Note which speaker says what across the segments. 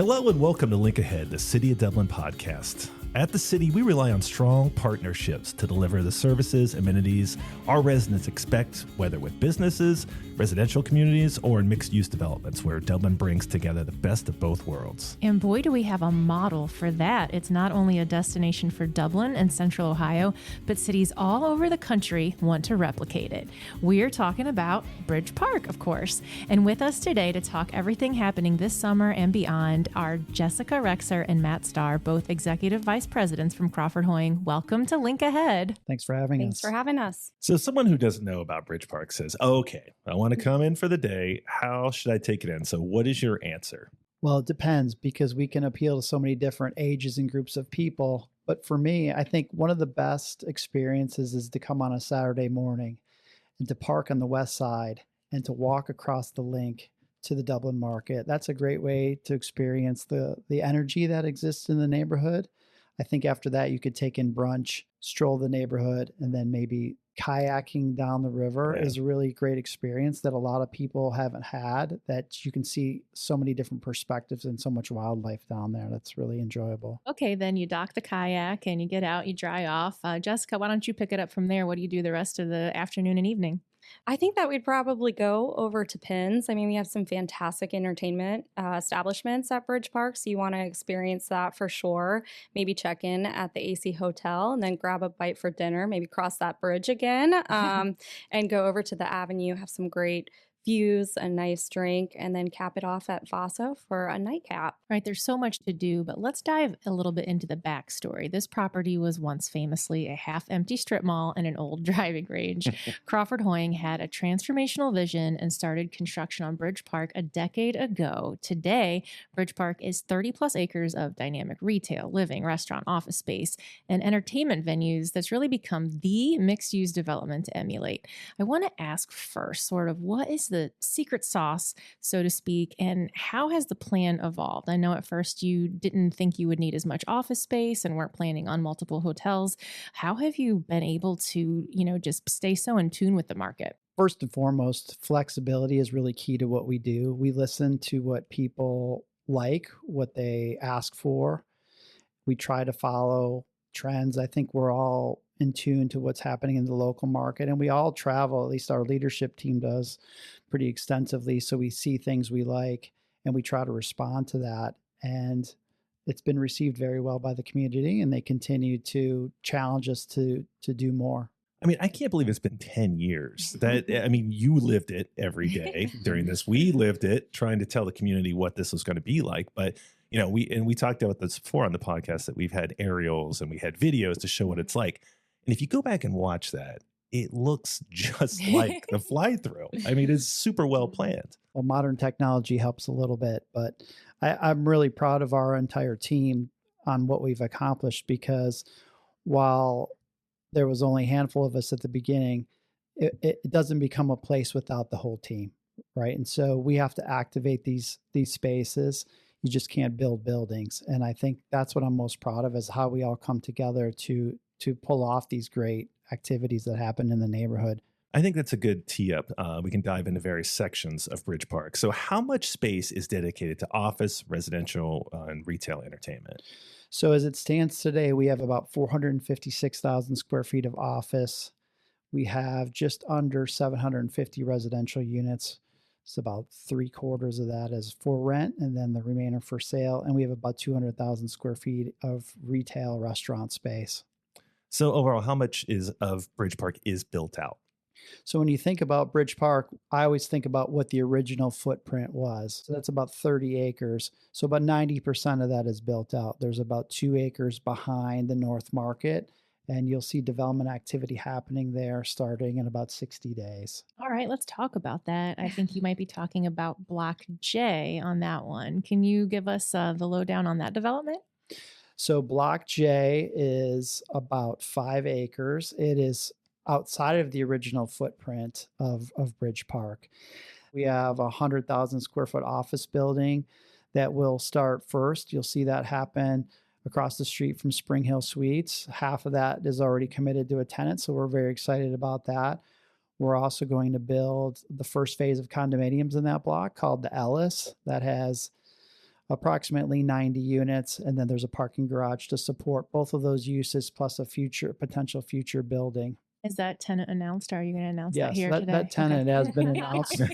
Speaker 1: Hello and welcome to Link Ahead, the City of Dublin podcast. At the city, we rely on strong partnerships to deliver the services, amenities our residents expect, whether with businesses, residential communities, or in mixed-use developments where Dublin brings together the best of both worlds.
Speaker 2: And boy, do we have a model for that. It's not only a destination for Dublin and Central Ohio, but cities all over the country want to replicate it. We're talking about Bridge Park, of course. And with us today to talk everything happening this summer and beyond are Jessica Rexer and Matt Starr, both Executive Vice Presidents from Crawford Hoying. Welcome to Link Ahead.
Speaker 3: Thanks for having us.
Speaker 4: Thanks for having us.
Speaker 1: So someone who doesn't know about Bridge Park says, okay, I want to come in for the day. How should I take it in? So what is your answer?
Speaker 3: Well, it depends because we can appeal to so many different ages and groups of people. But for me, I think one of the best experiences is to come on a Saturday morning and to park on the west side and to walk across the link to the Dublin market. That's a great way to experience the energy that exists in the neighborhood. I think after that, you could take in brunch, stroll the neighborhood, and then maybe kayaking down the river is a really great experience that a lot of people haven't had, that you can see so many different perspectives and so much wildlife down there. That's really enjoyable.
Speaker 2: Okay, then you dock the kayak and you get out, you dry off. Jessica, why don't you pick it up from there? What do you do the rest of the afternoon and evening?
Speaker 4: I think that we'd probably go over to Pins. I mean, we have some fantastic entertainment establishments at Bridge Park, so you want to experience that for sure. Maybe check in at the AC Hotel and then grab a bite for dinner, maybe cross that bridge again and go over to the Avenue, have some great views, a nice drink, and then cap it off at Vaso for a nightcap.
Speaker 2: Right, there's so much to do, but let's dive a little bit into the backstory. This property was once famously a half-empty strip mall and an old driving range. Crawford Hoying had a transformational vision and started construction on Bridge Park a decade ago. Today, Bridge Park is 30-plus acres of dynamic retail, living, restaurant, office space, and entertainment venues that's really become the mixed-use development to emulate. I want to ask first, sort of, what is the secret sauce, so to speak, and how has the plan evolved? I know at first you didn't think you would need as much office space and weren't planning on multiple hotels. How have you been able to, just stay so in tune with the market?
Speaker 3: First and foremost, flexibility is really key to what we do. We listen to what people like, what they ask for. We try to follow trends. I think we're all in tune to what's happening in the local market, and we all travel, at least our leadership team does, pretty extensively. So we see things we like and we try to respond to that. And it's been received very well by the community, and they continue to challenge us to do more.
Speaker 1: I mean, I can't believe it's been 10 years. You lived it every day during this. We lived it trying to tell the community what this was going to be like. But, we talked about this before on the podcast that we've had aerials and we had videos to show what it's like. And if you go back and watch that, it looks just like the fly-through. I mean, it's super well planned.
Speaker 3: Well, modern technology helps a little bit, but I'm really proud of our entire team on what we've accomplished, because while there was only a handful of us at the beginning, it doesn't become a place without the whole team, right? And so we have to activate these spaces. You just can't build buildings. And I think that's what I'm most proud of, is how we all come together to pull off these great activities that happen in the neighborhood.
Speaker 1: I think that's a good tee up. We can dive into various sections of Bridge Park. So how much space is dedicated to office, residential, and retail entertainment?
Speaker 3: So as it stands today, we have about 456,000 square feet of office. We have just under 750 residential units. It's about 3/4 of that is for rent, and then the remainder for sale. And we have about 200,000 square feet of retail restaurant space.
Speaker 1: So overall, how much of Bridge Park is built out?
Speaker 3: So when you think about Bridge Park, I always think about what the original footprint was. So that's about 30 acres. So about 90% of that is built out. There's about 2 acres behind the North Market, and you'll see development activity happening there starting in about 60 days.
Speaker 2: All right, let's talk about that. I think you might be talking about Block J on that one. Can you give us the lowdown on that development?
Speaker 3: So Block J is about 5 acres. It is outside of the original footprint of Bridge Park. We have a 100,000 square foot office building that will start first. You'll see that happen across the street from Spring Hill Suites. Half of that is already committed to a tenant, so we're very excited about that. We're also going to build the first phase of condominiums in that block called the Ellis, that has approximately 90 units. And then there's a parking garage to support both of those uses, plus a potential future building.
Speaker 2: Is that tenant announced? Are you going to announce that
Speaker 3: Yes,
Speaker 2: here today?
Speaker 3: that tenant has been announced.
Speaker 1: An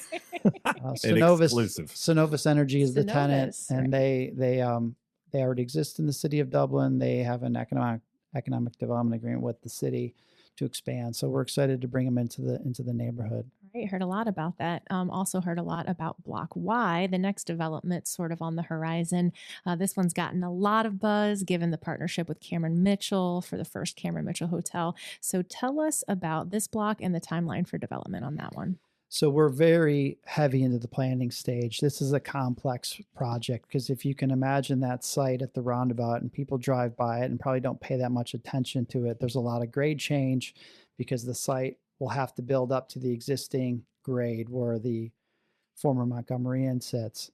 Speaker 1: exclusive.
Speaker 3: Synovus Energy is the tenant,
Speaker 2: Synovus,
Speaker 3: and
Speaker 2: right.
Speaker 3: they already exist in the city of Dublin. They have an economic development agreement with the city to expand. So we're excited to bring them into the neighborhood.
Speaker 2: Right, heard a lot about that. Also heard a lot about Block Y, the next development sort of on the horizon. This one's gotten a lot of buzz given the partnership with Cameron Mitchell for the first Cameron Mitchell Hotel. So tell us about this block and the timeline for development on that one.
Speaker 3: So we're very heavy into the planning stage. This is a complex project because if you can imagine that site at the roundabout and people drive by it and probably don't pay that much attention to it, there's a lot of grade change because the site will have to build up to the existing grade where the former Montgomery Inn sits.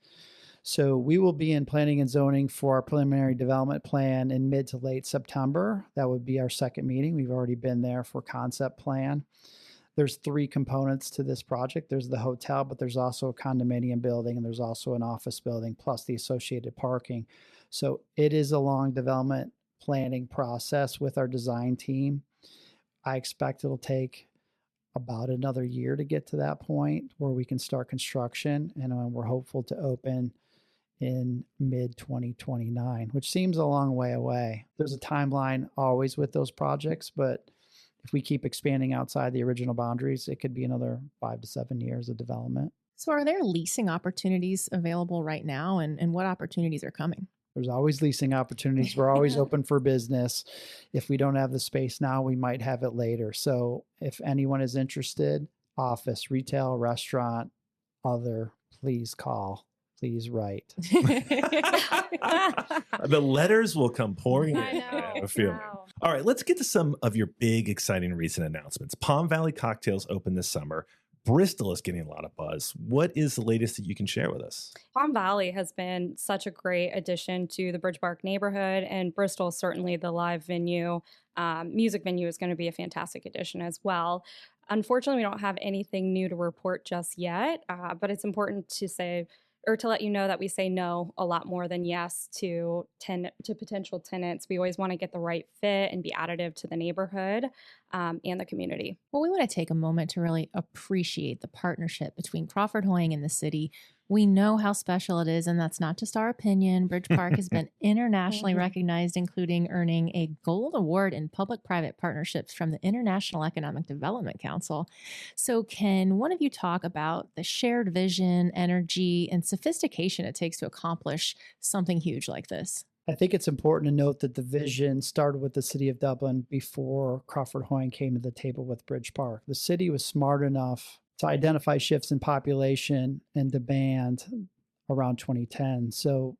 Speaker 3: So we will be in planning and zoning for our preliminary development plan in mid to late September. That would be our second meeting. We've already been there for concept plan. There's three components to this project. There's the hotel, but there's also a condominium building, and there's also an office building, plus the associated parking. So it is a long development planning process with our design team. I expect it'll take about another year to get to that point where we can start construction, and we're hopeful to open in mid 2029, which seems a long way away. There's a timeline always with those projects, but if we keep expanding outside the original boundaries, it could be another 5 to 7 years of development.
Speaker 2: So are there leasing opportunities available right now, and what opportunities are coming?
Speaker 3: There's always leasing opportunities. We're always open for business. If we don't have the space now, we might have it later. So if anyone is interested, office, retail, restaurant, other, please call. Please write.
Speaker 1: The letters will come pouring in.
Speaker 4: I know.
Speaker 1: I have a feeling.
Speaker 4: Wow.
Speaker 1: All right, let's get to some of your big, exciting recent announcements. Palm Valley Cocktails open this summer. Bristol is getting a lot of buzz. What is the latest that you can share with us?
Speaker 4: Palm Valley has been such a great addition to the Bridge Park neighborhood, and Bristol, certainly the live venue, music venue is going to be a fantastic addition as well. Unfortunately, we don't have anything new to report just yet, but it's important to say or to let you know that we say no a lot more than yes to potential tenants. We always want to get the right fit and be additive to the neighborhood and the community.
Speaker 2: Well, we want to take a moment to really appreciate the partnership between Crawford Hoying and the city. We know how special it is, and that's not just our opinion. Bridge Park has been internationally recognized, including earning a gold award in public-private partnerships from the International Economic Development Council. So can one of you talk about the shared vision, energy, and sophistication it takes to accomplish something huge like this?
Speaker 3: I think it's important to note that the vision started with the city of Dublin before Crawford Hoying came to the table with Bridge Park. The city was smart enough to identify shifts in population and demand around 2010. So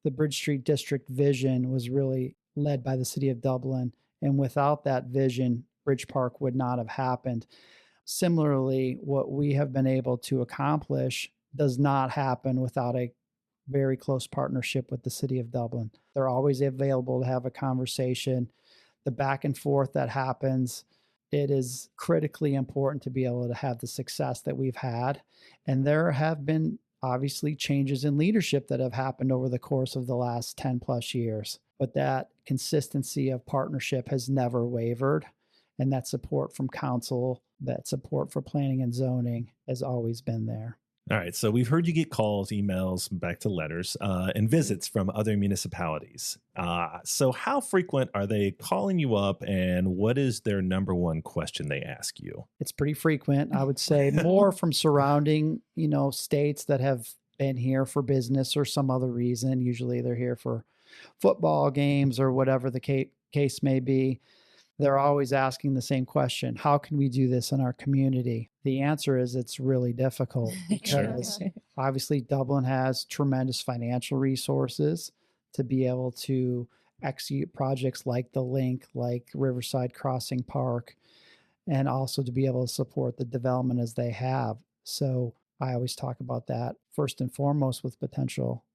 Speaker 3: the Bridge Street District vision was really led by the city of Dublin. And without that vision, Bridge Park would not have happened. Similarly, what we have been able to accomplish does not happen without a very close partnership with the city of Dublin. They're always available to have a conversation. The back and forth that happens, it is critically important to be able to have the success that we've had. And there have been obviously changes in leadership that have happened over the course of the last 10 plus years. But that consistency of partnership has never wavered. And that support from council, that support for planning and zoning has always been there.
Speaker 1: All right, so we've heard you get calls, emails, back to letters, and visits from other municipalities. So how frequent are they calling you up, and what is their number one question they ask you?
Speaker 3: It's pretty frequent. I would say more from surrounding, states that have been here for business or some other reason. Usually they're here for football games or whatever the case may be. They're always asking the same question: how can we do this in our community? The answer is it's really difficult because obviously Dublin has tremendous financial resources to be able to execute projects like the Link, like Riverside Crossing Park, and also to be able to support the development as they have. So I always talk about that first and foremost with potential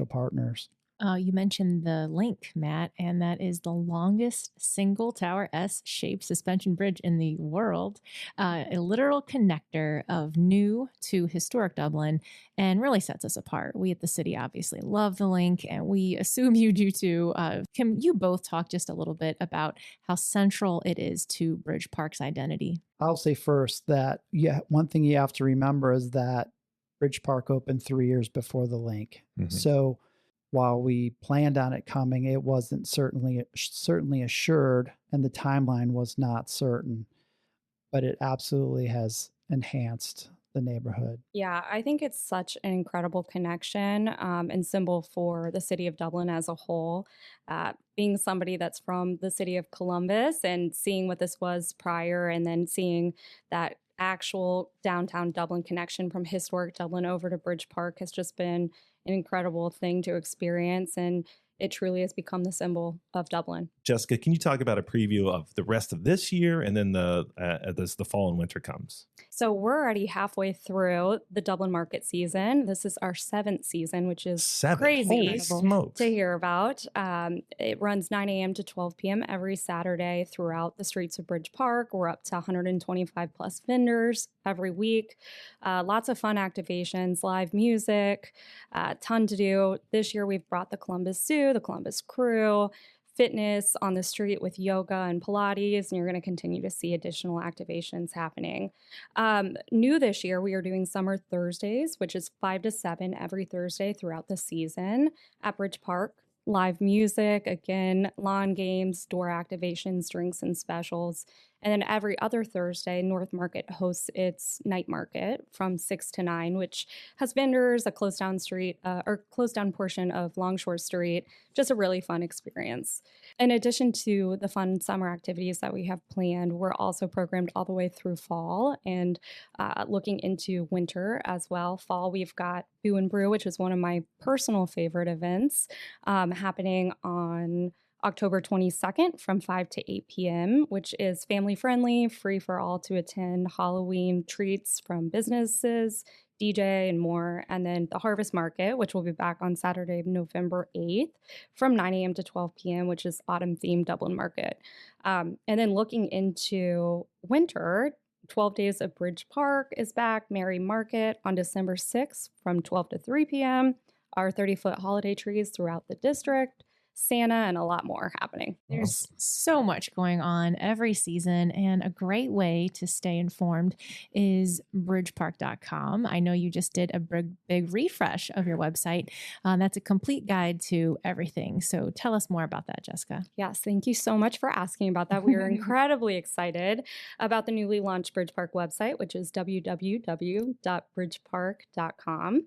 Speaker 3: partners.
Speaker 2: You mentioned the Link, Matt, and that is the longest single tower S-shaped suspension bridge in the world, a literal connector of new to historic Dublin, and really sets us apart. We at the city obviously love the Link, and we assume you do too. Can you both talk just a little bit about how central it is to Bridge Park's identity?
Speaker 3: I'll say first that one thing you have to remember is that Bridge Park opened 3 years before the Link. So while we planned on it coming, it wasn't certainly assured, and the timeline was not certain, but it absolutely has enhanced the neighborhood.
Speaker 4: Yeah, I think it's such an incredible connection and symbol for the city of Dublin as a whole. Being somebody that's from the city of Columbus and seeing what this was prior, and then seeing that actual downtown Dublin connection from historic Dublin over to Bridge Park has just been an incredible thing to experience. And it truly has become the symbol of Dublin.
Speaker 1: Jessica, can you talk about a preview of the rest of this year and then as the fall and winter comes?
Speaker 4: So we're already halfway through the Dublin market season. This is our 7th season, which is crazy to hear about. It runs 9 a.m. to 12 p.m. every Saturday throughout the streets of Bridge Park. We're up to 125 plus vendors every week. Lots of fun activations, live music, ton to do. This year we've brought the Columbus Zoo, the Columbus Crew, fitness on the street with yoga and Pilates, and you're going to continue to see additional activations happening. New this year, we are doing Summer Thursdays, which is 5 to 7 every Thursday throughout the season at Bridge Park. Live music, again, lawn games, door activations, drinks and specials. And then every other Thursday, North Market hosts its night market from 6 to 9, which has vendors, a closed down street or closed down portion of Longshore Street. Just a really fun experience. In addition to the fun summer activities that we have planned, we're also programmed all the way through fall and looking into winter as well. Fall, we've got Boo and Brew, which is one of my personal favorite events, happening on October 22nd from 5 to 8 p.m., which is family friendly, free for all to attend, Halloween treats from businesses, DJ, and more. And then the Harvest Market, which will be back on Saturday, November 8th from 9 a.m. to 12 p.m., which is autumn themed Dublin Market. And then looking into winter, 12 Days of Bridge Park is back, Merry Market on December 6th from 12 to 3 p.m., our 30-foot holiday trees throughout the district, Santa, and a lot more happening.
Speaker 2: There's so much going on every season, and a great way to stay informed is bridgepark.com. I know you just did a big refresh of your website. That's a complete guide to everything. So tell us more about that, Jessica.
Speaker 4: Yes, thank you so much for asking about that. We are incredibly excited about the newly launched Bridge Park website, which is www.bridgepark.com.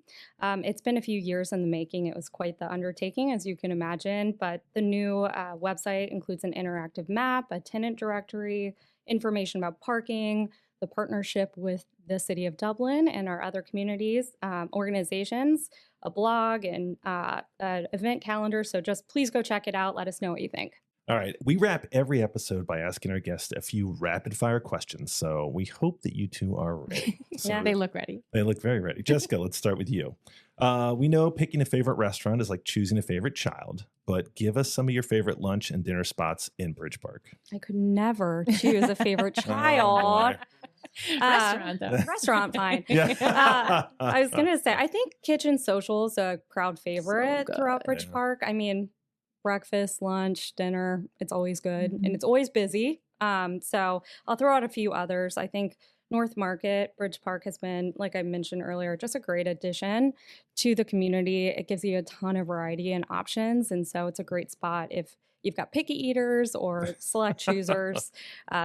Speaker 4: It's been a few years in the making. It was quite the undertaking, as you can imagine. But the new website includes an interactive map, a tenant directory, information about parking, the partnership with the City of Dublin and our other communities, organizations, a blog, and an event calendar. So just please go check it out. Let us know what you think.
Speaker 1: All right. We wrap every episode by asking our guests a few rapid fire questions. So we hope that you two are ready.
Speaker 2: Yeah, they look ready.
Speaker 1: They look very ready. Jessica, let's start with you. We know picking a favorite restaurant is like choosing a favorite child, but give us some of your favorite lunch and dinner spots in Bridge Park.
Speaker 4: I could never choose a favorite child.
Speaker 2: Restaurant, though.
Speaker 4: Restaurant, fine.
Speaker 1: Yeah.
Speaker 4: I was going to say, I think Kitchen Social is a crowd favorite throughout Bridge Park. I mean, breakfast, lunch, dinner, it's always good and it's always busy. So I'll throw out a few others. I think North Market, Bridge Park has been, like I mentioned earlier, just a great addition to the community. It gives you a ton of variety and options. And so it's a great spot if you've got picky eaters or select choosers.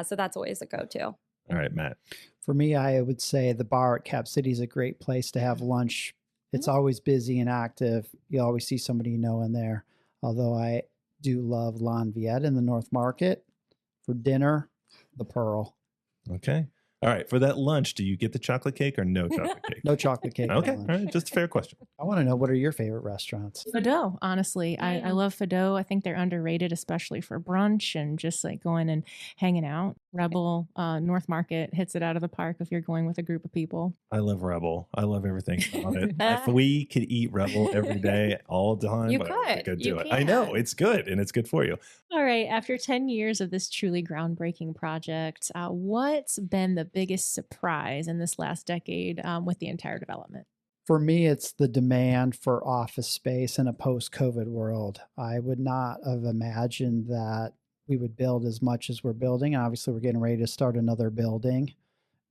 Speaker 4: So that's always a go-to.
Speaker 1: All right, Matt.
Speaker 3: For me, I would say the bar at Cap City is a great place to have lunch. It's always busy and active. You always see somebody you know in there. Although I do love Lan Viet in the North Market. For dinner, the Pearl.
Speaker 1: Okay. All right. For that lunch, do you get the chocolate cake or no chocolate cake?
Speaker 3: No chocolate cake.
Speaker 1: Okay. All right. Just a fair question.
Speaker 3: I want to know, what are your favorite restaurants?
Speaker 2: Fado, honestly. I love Fado. I think they're underrated, especially for brunch and just like going and hanging out. Rebel, North Market hits it out of the park if you're going with a group of people.
Speaker 1: I love Rebel. I love everything about it. If we could eat Rebel every day, all the time,
Speaker 4: You
Speaker 1: I don't think
Speaker 4: could.
Speaker 1: I'd do
Speaker 4: You
Speaker 1: it. I know
Speaker 4: can.
Speaker 1: it's good and it's good for you.
Speaker 2: All right. After 10 years of this truly groundbreaking project, what's been the biggest surprise in this last decade with the entire development?
Speaker 3: For me, it's the demand for office space in a post-COVID world. I would not have imagined that we would build as much as we're building. Obviously, we're getting ready to start another building.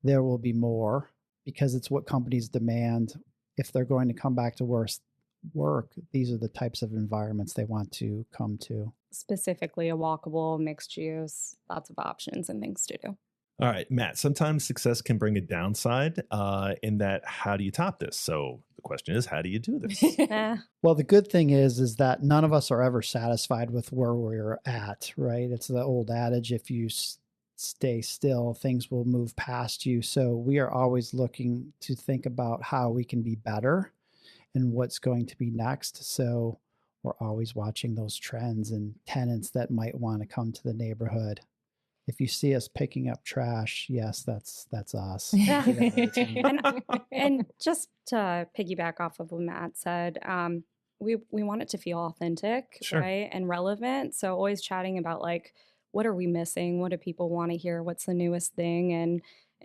Speaker 3: There will be more because it's what companies demand. If they're going to come back to work, these are the types of environments they want to come to.
Speaker 4: Specifically, a walkable, mixed use, lots of options and things to do.
Speaker 1: All right, Matt, sometimes success can bring a downside in that how do you top this? So the question is, how do you do this?
Speaker 3: Well, the good thing is that none of us are ever satisfied with where we're at, right? It's the old adage, if you stay still, things will move past you. So we are always looking to think about how we can be better and what's going to be next. So we're always watching those trends and tenants that might want to come to the neighborhood. If you see us picking up trash, yes, that's us.
Speaker 4: And just to piggyback off of what Matt said, we want it to feel authentic,
Speaker 1: Sure.
Speaker 4: right, and relevant. So always chatting about like, what are we missing? What do people want to hear? What's the newest thing? And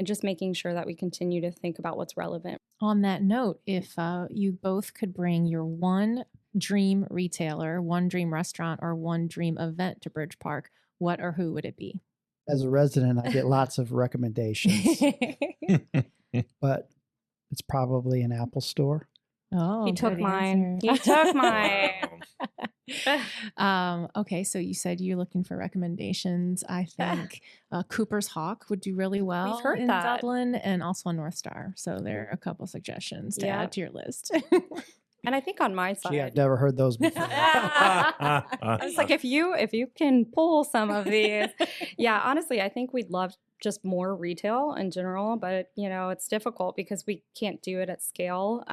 Speaker 4: just making sure that we continue to think about what's relevant.
Speaker 2: On that note, if you both could bring your one dream retailer, one dream restaurant, or one dream event to Bridge Park, what or who would it be?
Speaker 3: As a resident, I get lots of recommendations, but it's probably an Apple store.
Speaker 2: Oh,
Speaker 4: He took
Speaker 2: good
Speaker 4: mine.
Speaker 2: answer.
Speaker 4: He took mine.
Speaker 2: Okay, so you said you're looking for recommendations. I think Cooper's Hawk would do really well
Speaker 4: heard
Speaker 2: in
Speaker 4: that.
Speaker 2: Dublin, and also North Star. So there are a couple suggestions to
Speaker 4: Yeah.
Speaker 2: add to your list.
Speaker 4: And I think on my side,
Speaker 3: Gee, I've never heard those before.
Speaker 4: I was like, if you can pull some of these, yeah, honestly, I think we'd love just more retail in general, but it's difficult because we can't do it at scale,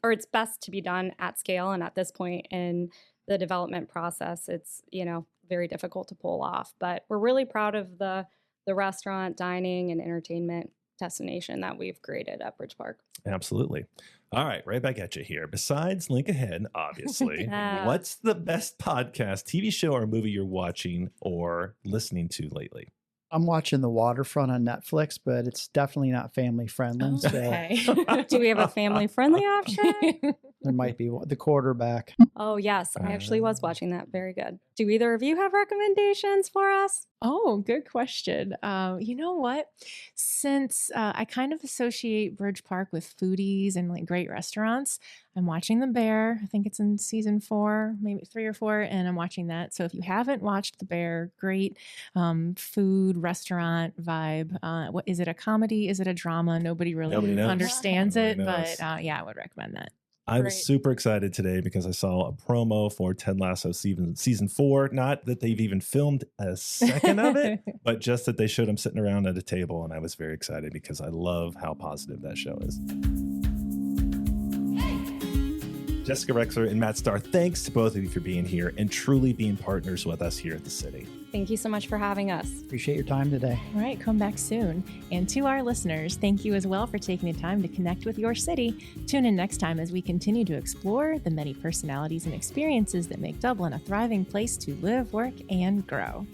Speaker 4: or it's best to be done at scale. And at this point in the development process, it's very difficult to pull off. But we're really proud of the restaurant, dining, and entertainment destination that we've created at Bridge Park.
Speaker 1: Absolutely. All right, right back at you here. Besides Link Ahead, obviously, what's the best podcast, TV show, or movie you're watching or listening to lately?
Speaker 3: I'm watching The Waterfront on Netflix, but it's definitely not family friendly. So
Speaker 4: Do we have a family friendly option?
Speaker 3: there might be The Quarterback.
Speaker 4: Oh, yes. I actually was watching that. Very good. Do either of you have recommendations for us?
Speaker 2: Oh, good question. You know what? Since I kind of associate Bridge Park with foodies and like great restaurants, I'm watching The Bear. I think it's in season 4, maybe 3 or 4, and I'm watching that. So if you haven't watched The Bear, great food, restaurant vibe. What is it? A comedy? Is it a drama? Nobody really understands it, but yeah, I would recommend that.
Speaker 1: I was super excited today because I saw a promo for Ted Lasso season 4. Not that they've even filmed a second of it, but just that they showed him sitting around at a table. And I was very excited because I love how positive that show is. Jessica Rexler and Matt Starr, thanks to both of you for being here and truly being partners with us here at the city.
Speaker 4: Thank you so much for having us.
Speaker 3: Appreciate your time today.
Speaker 2: All right, come back soon. And to our listeners, thank you as well for taking the time to connect with your city. Tune in next time as we continue to explore the many personalities and experiences that make Dublin a thriving place to live, work, and grow.